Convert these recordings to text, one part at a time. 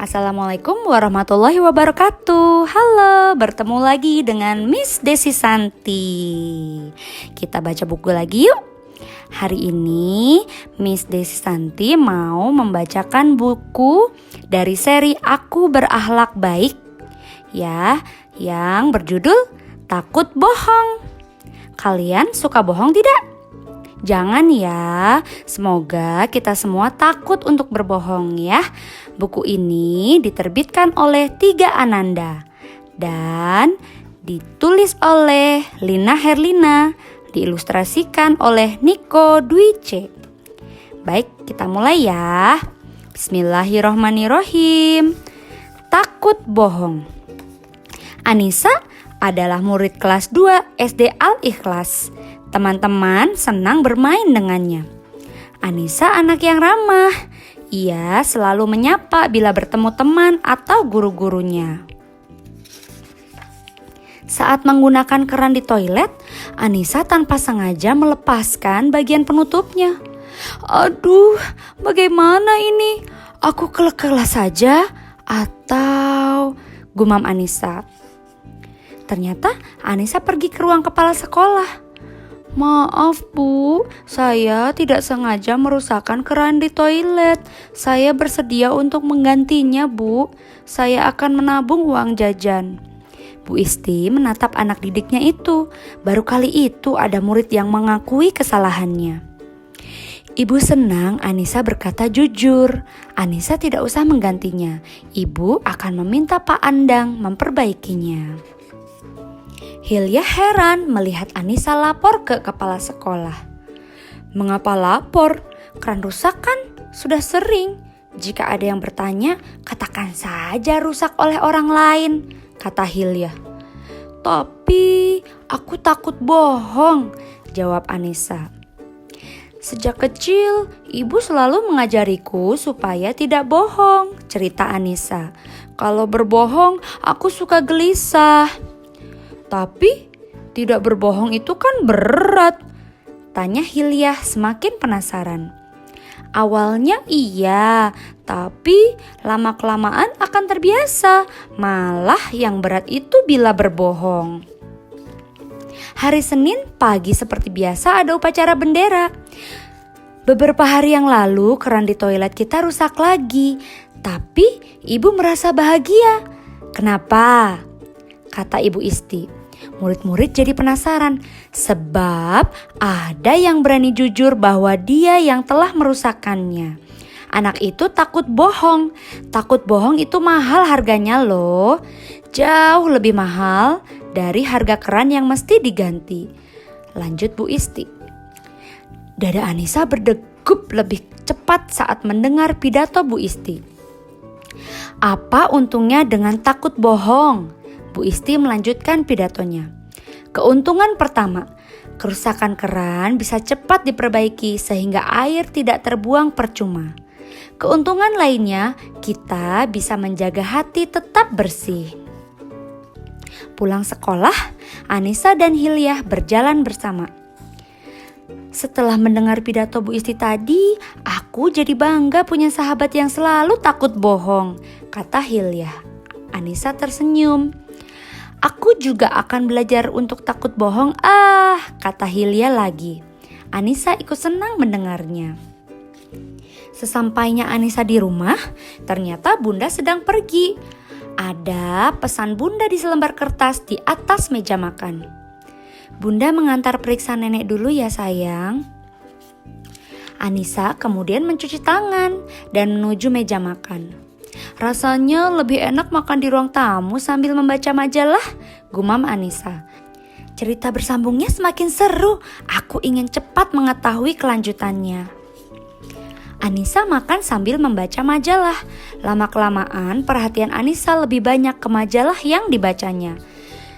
Assalamualaikum warahmatullahi wabarakatuh. Halo, bertemu lagi dengan Miss Desi Santi. Kita baca buku lagi yuk. Hari ini Miss Desi Santi mau membacakan buku dari seri Aku Berakhlak Baik ya, yang berjudul Takut Bohong. Kalian suka bohong tidak? Jangan ya, semoga kita semua takut untuk berbohong ya. Buku ini diterbitkan oleh Tiga Ananda dan ditulis oleh Lina Herlina, diilustrasikan oleh Niko Dwice. Baik, kita mulai ya. Bismillahirrohmanirrohim. Takut bohong. Anissa adalah murid kelas 2 SD Al-Ikhlas. Teman-teman senang bermain dengannya. Anissa anak yang ramah. Ia selalu menyapa bila bertemu teman atau guru-gurunya. Saat menggunakan keran di toilet, Anissa tanpa sengaja melepaskan bagian penutupnya. Aduh, bagaimana ini? Aku kelas saja atau gumam Anissa. Ternyata Anissa pergi ke ruang kepala sekolah. Maaf Bu, saya tidak sengaja merusakkan keran di toilet. Saya bersedia untuk menggantinya Bu. Saya akan menabung uang jajan. Bu Isti menatap anak didiknya itu. Baru kali itu ada murid yang mengakui kesalahannya. Ibu senang Anissa berkata jujur. Anissa tidak usah menggantinya. Ibu akan meminta Pak Andang memperbaikinya. Hilya heran melihat Anissa lapor ke kepala sekolah. Mengapa lapor? Keran rusak kan sudah sering. Jika ada yang bertanya, katakan saja rusak oleh orang lain, kata Hilya. Tapi aku takut bohong, jawab Anissa. Sejak kecil, ibu selalu mengajariku supaya tidak bohong, cerita Anissa. Kalau berbohong, aku suka gelisah. Tapi tidak berbohong itu kan berat, tanya Hilya semakin penasaran. Awalnya iya, tapi lama-kelamaan akan terbiasa. Malah yang berat itu bila berbohong. Hari Senin pagi seperti biasa ada upacara bendera. Beberapa hari yang lalu keran di toilet kita rusak lagi, tapi ibu merasa bahagia. Kenapa? Kata Ibu Isti. Murid-murid jadi penasaran sebab ada yang berani jujur bahwa dia yang telah merusakkannya. Anak itu takut bohong. Takut bohong itu mahal harganya loh. Jauh lebih mahal dari harga keran yang mesti diganti. Lanjut Bu Isti. Dada Anissa berdegup lebih cepat saat mendengar pidato Bu Isti. Apa untungnya dengan takut bohong? Bu Isti melanjutkan pidatonya. Keuntungan pertama, kerusakan keran bisa cepat diperbaiki sehingga air tidak terbuang percuma. Keuntungan lainnya, kita bisa menjaga hati tetap bersih. Pulang sekolah, Anissa dan Hilya berjalan bersama. Setelah mendengar pidato Bu Isti tadi, aku jadi bangga punya sahabat yang selalu takut bohong, kata Hilya. Anissa tersenyum. Aku juga akan belajar untuk takut bohong, kata Hilya lagi. Anissa ikut senang mendengarnya. Sesampainya Anissa di rumah, ternyata Bunda sedang pergi. Ada pesan Bunda di selembar kertas di atas meja makan. Bunda mengantar periksa nenek dulu ya sayang. Anissa kemudian mencuci tangan dan menuju meja makan. Rasanya lebih enak makan di ruang tamu sambil membaca majalah, gumam Anissa. Cerita bersambungnya semakin seru, aku ingin cepat mengetahui kelanjutannya. Anissa makan sambil membaca majalah. Lama-kelamaan perhatian Anissa lebih banyak ke majalah yang dibacanya.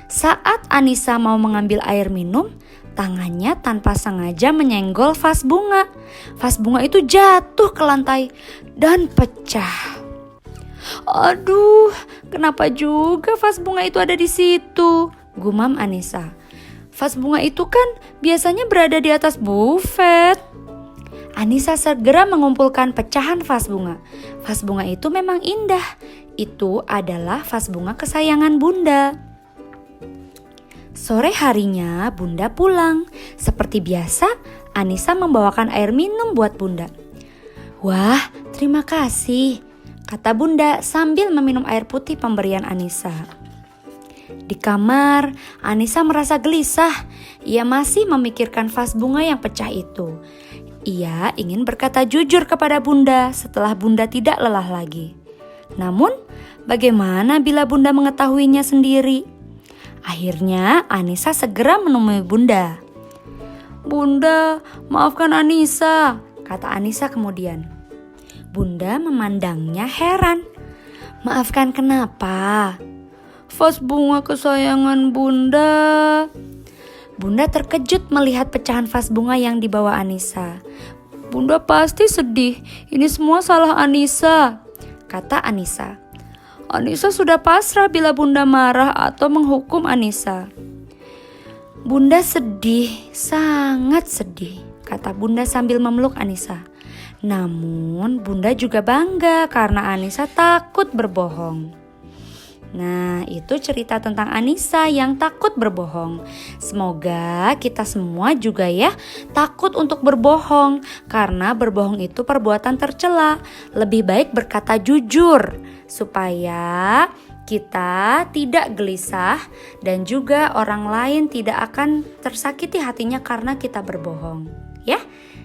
Saat Anissa mau mengambil air minum, tangannya tanpa sengaja menyenggol vas bunga. Vas bunga itu jatuh ke lantai dan pecah. Aduh, kenapa juga vas bunga itu ada di situ? Gumam Anissa. Vas bunga itu kan biasanya berada di atas bufet. Anissa segera mengumpulkan pecahan vas bunga. Vas bunga itu memang indah. Itu adalah vas bunga kesayangan Bunda. Sore harinya Bunda pulang. Seperti biasa, Anissa membawakan air minum buat Bunda. "Wah, terima kasih," kata Bunda sambil meminum air putih pemberian Anissa. Di kamar, Anissa merasa gelisah. Ia masih memikirkan vas bunga yang pecah itu. Ia ingin berkata jujur kepada Bunda setelah Bunda tidak lelah lagi. Namun, bagaimana bila Bunda mengetahuinya sendiri? Akhirnya, Anissa segera menemui Bunda. "Bunda, maafkan Anissa," kata Anissa kemudian. Bunda memandangnya heran. "Maafkan kenapa?" "Vas bunga kesayangan Bunda." Bunda terkejut melihat pecahan vas bunga yang dibawa Anissa. "Bunda pasti sedih, ini semua salah Anissa," kata Anissa. "Anissa sudah pasrah bila Bunda marah atau menghukum Anissa." "Bunda sedih, sangat sedih," kata Bunda sambil memeluk Anissa. Namun Bunda juga bangga karena Anissa takut berbohong. Nah, itu cerita tentang Anissa yang takut berbohong. Semoga kita semua juga ya takut untuk berbohong, karena berbohong itu perbuatan tercela. Lebih baik berkata jujur supaya kita tidak gelisah dan juga orang lain tidak akan tersakiti hatinya karena kita berbohong. Ya,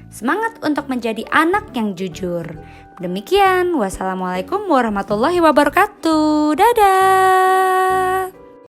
semangat untuk menjadi anak yang jujur. Demikian, wassalamualaikum warahmatullahi wabarakatuh. Dadah.